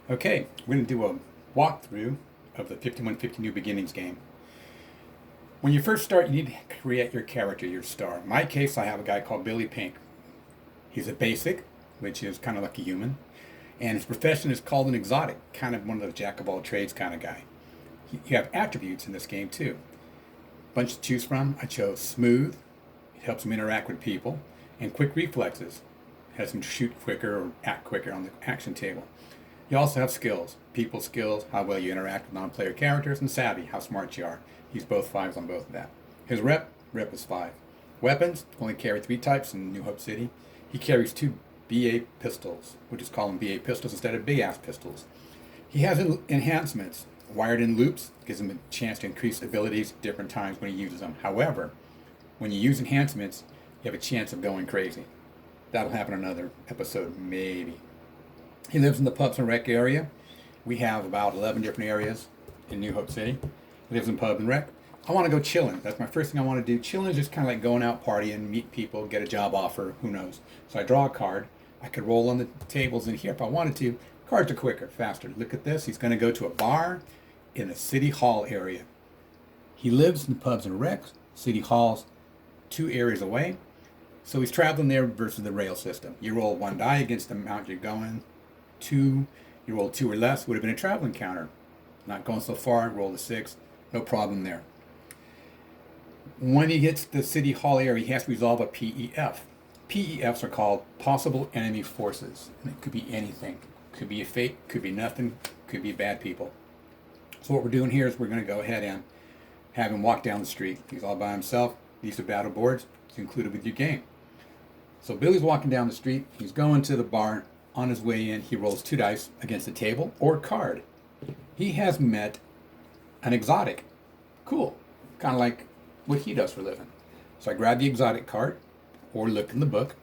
Okay, we're going to do a walkthrough of the 5150 New Beginnings game. When you first start, you need to create your character, your star. In my case, I have a guy called Billy Pink. He's a basic, which is kind of like a human, and his profession is called an exotic, kind of one of the jack-of-all-trades kind of guy. You have attributes in this game, too. Bunch to choose from. I chose smooth. It helps him interact with people. And quick reflexes. It has him shoot quicker or act quicker on the action table. You also have skills. People skills, how well you interact with non-player characters, and savvy, how smart you are. He's both 5s on both of that. His rep is 5. Weapons, only carry 3 types in New Hope City. He carries 2 BA pistols. We'll just call them BA pistols instead of big-ass pistols. He has enhancements. Wired in loops gives him a chance to increase abilities at different times when he uses them. However, when you use enhancements, you have a chance of going crazy. That'll happen in another episode, maybe. He lives in the pubs and rec area. We have about 11 different areas in New Hope City. He lives in pub and rec. I want to go chilling. That's my first thing I want to do. Chilling is just kind of like going out partying, meet people, get a job offer, who knows. So I draw a card. I could roll on the tables in here if I wanted to. Cards are quicker, faster. Look at this. He's going to go to a bar in the City Hall area. He lives in the pubs and recs. City Hall's 2 areas away. So he's traveling there versus the rail system. You roll 1 die against the amount you're going. 2, you roll 2 or less, would have been a travel encounter. Not going so far, roll a 6, no problem there. When he gets to the City Hall area, he has to resolve a PEF. PEFs are called possible enemy forces. And it could be anything. Could be a fake, could be nothing, could be bad people. So what we're doing here is we're going to go ahead and have him walk down the street. He's all by himself. These are battle boards. It's included with your game. So Billy's walking down the street. He's going to the bar. On his way in, he rolls 2 dice against a table or card. He has met an exotic. Cool. Kind of like what he does for a living. So I grab the exotic card or look in the book.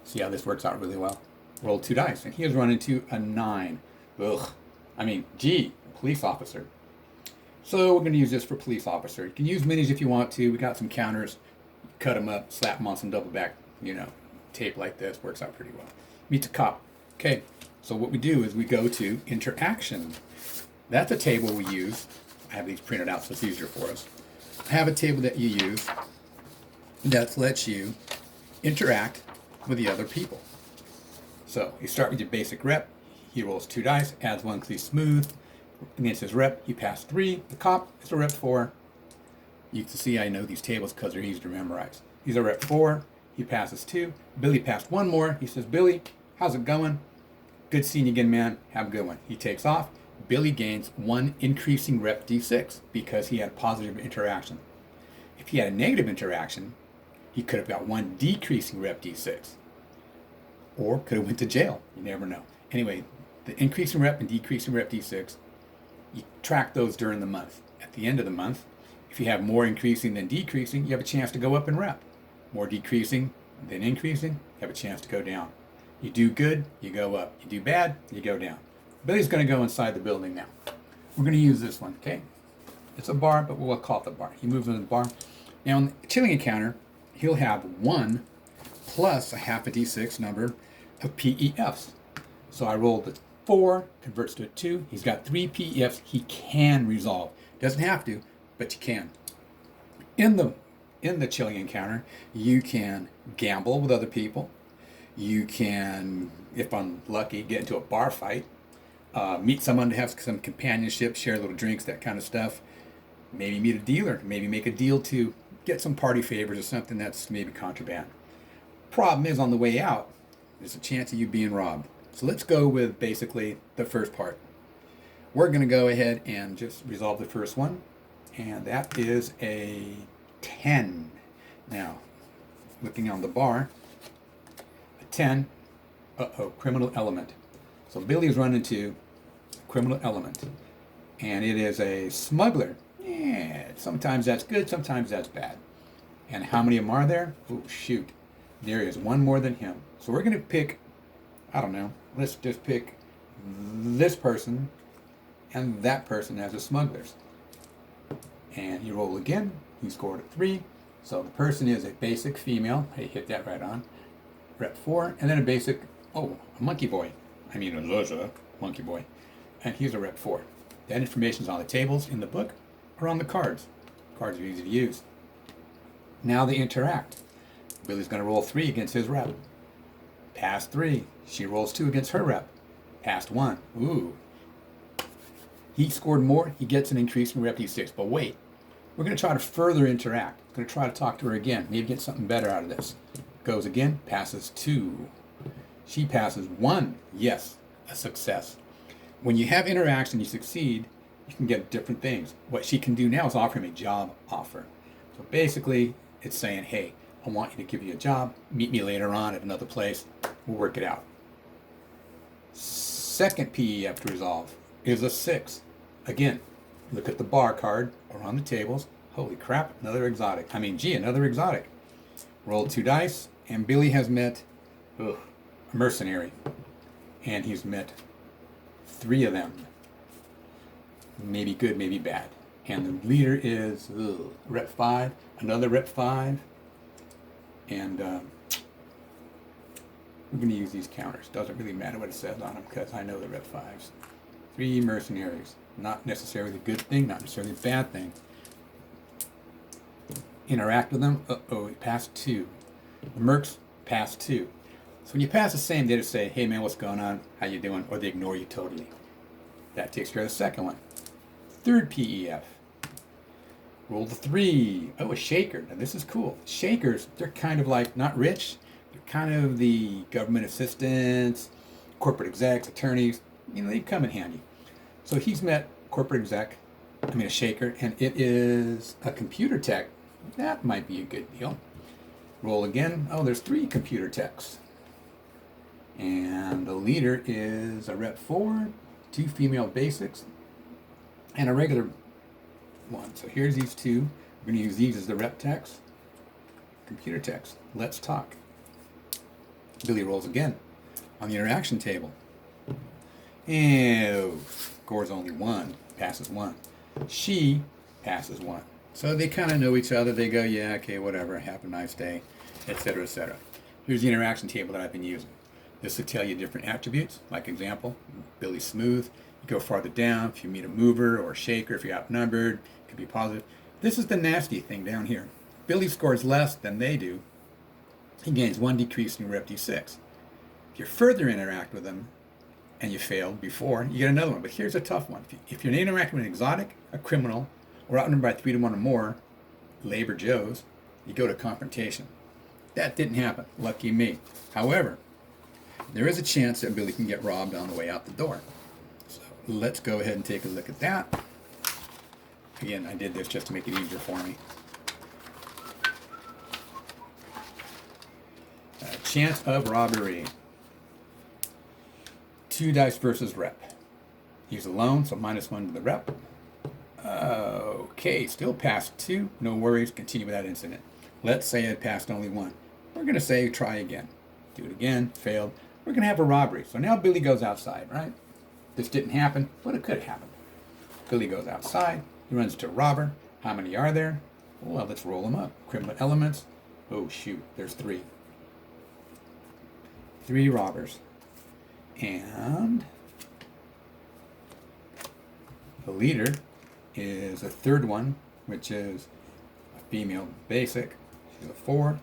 See how this works out really well. Roll 2 dice. And he has run into a 9. Ugh. Gee, police officer. So we're going to use this for police officer. You can use minis if you want to. We got some counters. Cut them up, slap them on some double back, tape like this. Works out pretty well. Meet the cop. Okay, so what we do is we go to interaction. That's a table we use. I have these printed out so it's easier for us. I have a table that you use that lets you interact with the other people. So you start with your basic rep. He rolls 2 dice, adds 1 because he's smooth. Against his rep, he passed 3. The cop is a rep 4. You can see I know these tables because they're easy to memorize. He's a rep 4. He passes 2. Billy passed 1 more. He says, Billy, how's it going? Good seeing you again, man. Have a good one. He takes off. Billy gains 1 increasing rep d6 because he had positive interaction. If he had a negative interaction, he could have got 1 decreasing rep d6. Or could have went to jail. You never know. Anyway, the increasing rep and decreasing rep d6, you track those during the month. At the end of the month, if you have more increasing than decreasing, you have a chance to go up in rep. More decreasing than increasing, you have a chance to go down. You do good, you go up. You do bad, you go down. Billy's going to go inside the building now. We're going to use this one, okay? It's a bar, but we'll call it the bar. He moves into the bar. Now, on the chilling encounter, he'll have 1 plus a half a d6 number of PEFs. So I rolled the 4, converts to a 2. He's got 3 PEFs he can resolve. Doesn't have to, but you can. In the chilling encounter, you can gamble with other people. You can, if I'm lucky, get into a bar fight, meet someone to have some companionship, share little drinks, that kind of stuff. Maybe meet a dealer, maybe make a deal to get some party favors or something that's maybe contraband. Problem is, on the way out, there's a chance of you being robbed. So let's go with basically the first part. We're going to go ahead and just resolve the first one, and that is a 10. Now, looking on the bar, 10, criminal element. So Billy's run into criminal element, and it is a smuggler. Yeah, sometimes that's good, sometimes that's bad. And how many of them are there? Oh, shoot. There is 1 more than him. So we're going to pick, I don't know, let's just pick this person and that person as the smugglers. And you roll again. He scored a 3. So the person is a basic female. Hey, hit that right on. Rep 4, and then a basic, a monkey boy. A Zaza. monkey boy. And he's a rep 4. That information is on the tables in the book or on the cards. Cards are easy to use. Now they interact. Billy's going to roll 3 against his rep. Pass 3. She rolls 2 against her rep. Passed 1. Ooh. He scored more. He gets an increase in rep D6. But wait. We're going to try to further interact. Going to try to talk to her again. Maybe get something better out of this. Goes again. Passes 2. She passes 1. Yes. A success. When you have interaction, you succeed, you can get different things. What she can do now is offer him a job offer. So basically, it's saying, hey, I want you to give you a job. Meet me later on at another place. We'll work it out. Second PEF to resolve is a 6. Again, look at the bar card or on the tables. Holy crap, another exotic. Another exotic. Roll 2 dice, and Billy has met a mercenary. And he's met 3 of them. Maybe good, maybe bad. And the leader is rep 5, another rep 5. And we're going to use these counters. Doesn't really matter what it says on them because I know the rep 5s. 3 mercenaries. Not necessarily a good thing, not necessarily a bad thing. Interact with them. Uh-oh, passed 2. The mercs passed 2. So when you pass the same, they just say, hey man, what's going on? How you doing? Or they ignore you totally. That takes care of the second one. Third PEF. Roll the 3. Oh, a shaker. Now this is cool. Shakers, they're kind of like, not rich. They're kind of the government assistants, corporate execs, attorneys. They come in handy. So he's met a shaker, and it is a computer tech. That might be a good deal. Roll again. Oh, there's 3 computer techs. And the leader is a rep 4, 2 female basics, and a regular one. So here's these 2. We're going to use these as the rep techs. Computer techs. Let's talk. Billy rolls again on the interaction table. And scores only 1. Passes 1. She passes 1. So they kind of know each other. They go, yeah, okay, whatever. Have a nice day, etc., etc. Here's the interaction table that I've been using. This will tell you different attributes. Like example, Billy's smooth. You go farther down. If you meet a mover or a shaker, if you're outnumbered, it could be positive. This is the nasty thing down here. Billy scores less than they do. He gains 1 decrease in rep D6. If you further interact with them and you failed before, you get another one. But here's a tough one. If you're interacting with an exotic, a criminal, or outnumbered by 3 to 1 or more, labor Joes, you go to confrontation. That didn't happen. Lucky me. However, there is a chance that Billy can get robbed on the way out the door. So let's go ahead and take a look at that. Again, I did this just to make it easier for me. Chance of robbery. 2 dice versus rep. He's alone, so -1 to the rep. Okay, still passed 2. No worries. Continue with that incident. Let's say it passed only 1. We're going to say try again. Do it again. Failed. We're going to have a robbery. So now Billy goes outside, right? This didn't happen, but it could have happened. Billy goes outside. He runs into a robber. How many are there? Well, let's roll them up. Criminal elements. Oh, shoot. There's 3. 3 robbers. And the leader is a 3rd one, which is a female basic. She's a 4.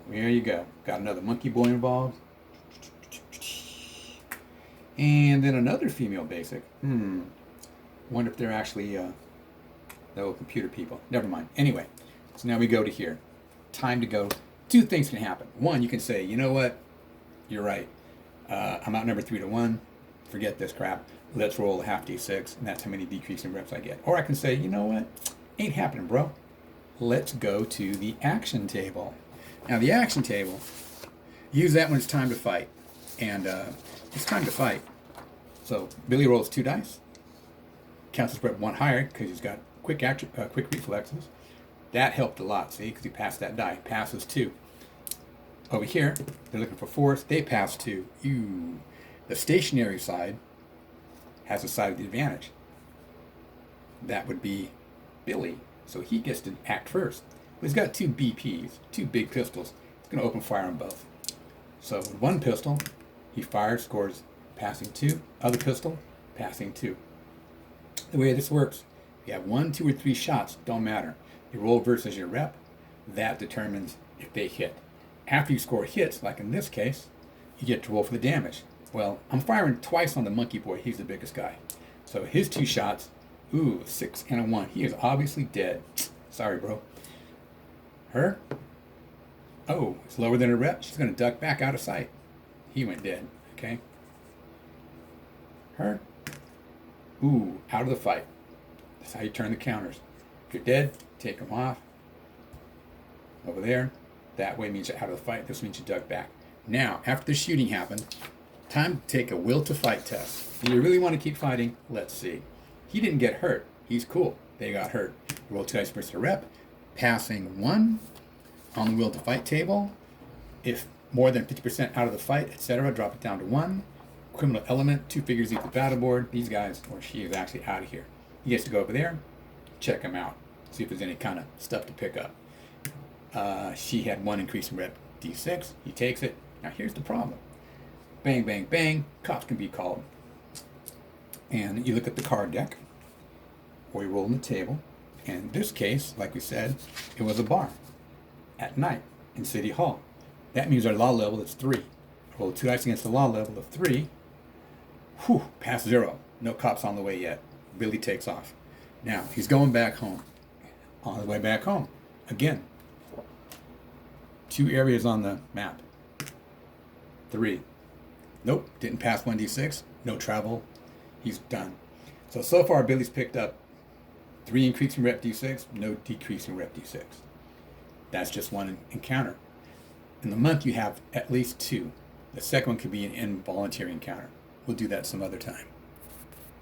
There you go. Got another monkey boy involved. And then another female basic. Wonder if they're actually the old computer people. Never mind. Anyway, so now we go to here. Time to go. 2 things can happen. 1, you can say, you know what? You're right. I'm outnumbered 3 to 1. Forget this crap. Let's roll a half D6, and that's how many decreasing reps I get. Or I can say, you know what? Ain't happening, bro. Let's go to the action table. Now, the action table, use that when it's time to fight. And it's time to fight. So Billy rolls 2 dice. Counts his rep 1 higher because he's got quick reflexes. That helped a lot, see, because he passed that die. Passes 2. Over here, they're looking for 4s. They pass 2. Ew. The stationary side has a side of the advantage. That would be Billy. So he gets to act first. Well, he's got 2 BPs, 2 big pistols. He's going to open fire on both. So with 1 pistol, he fires, scores, passing 2. Other pistol, passing 2. The way this works, if you have 1, 2, or 3 shots, don't matter. You roll versus your rep, that determines if they hit. After you score hits, like in this case, you get to roll for the damage. Well, I'm firing twice on the monkey boy. He's the biggest guy. So his 2 shots, ooh, 6 and a 1. He is obviously dead. Sorry, bro. Her, oh, it's lower than her rep. She's going to duck back out of sight. He went dead, okay? Her, ooh, out of the fight. That's how you turn the counters. If you're dead, take them off. Over there, that way means you're out of the fight. This means you duck back. Now, after the shooting happened, time to take a will to fight test. Do you really want to keep fighting? Let's see. He didn't get hurt. He's cool. They got hurt. Roll 2 dice versus a rep. Passing 1 on the will to fight table. If more than 50% out of the fight, etc., drop it down to 1. Criminal element, 2 figures leave the battle board. These guys, or she, is actually out of here. He gets to go over there, check him out, see if there's any kind of stuff to pick up. She had 1 increase in rep d6. He takes it. Now here's the problem. Bang, bang, bang. Cops can be called. And you look at the card deck, or you roll on the table. And in this case, like we said, it was a bar at night in City Hall. That means our law level is 3. Roll 2 dice against the law level of 3. Whew, past 0. No cops on the way yet. Billy takes off. Now, he's going back home. On his way back home. Again, 2 areas on the map. 3. Nope, didn't pass 1d6. No travel. He's done. So far, Billy's picked up 3 increase in rep d6, no decrease in rep d6. That's just 1 encounter. In the month, you have at least 2. The second one could be an involuntary encounter. We'll do that some other time.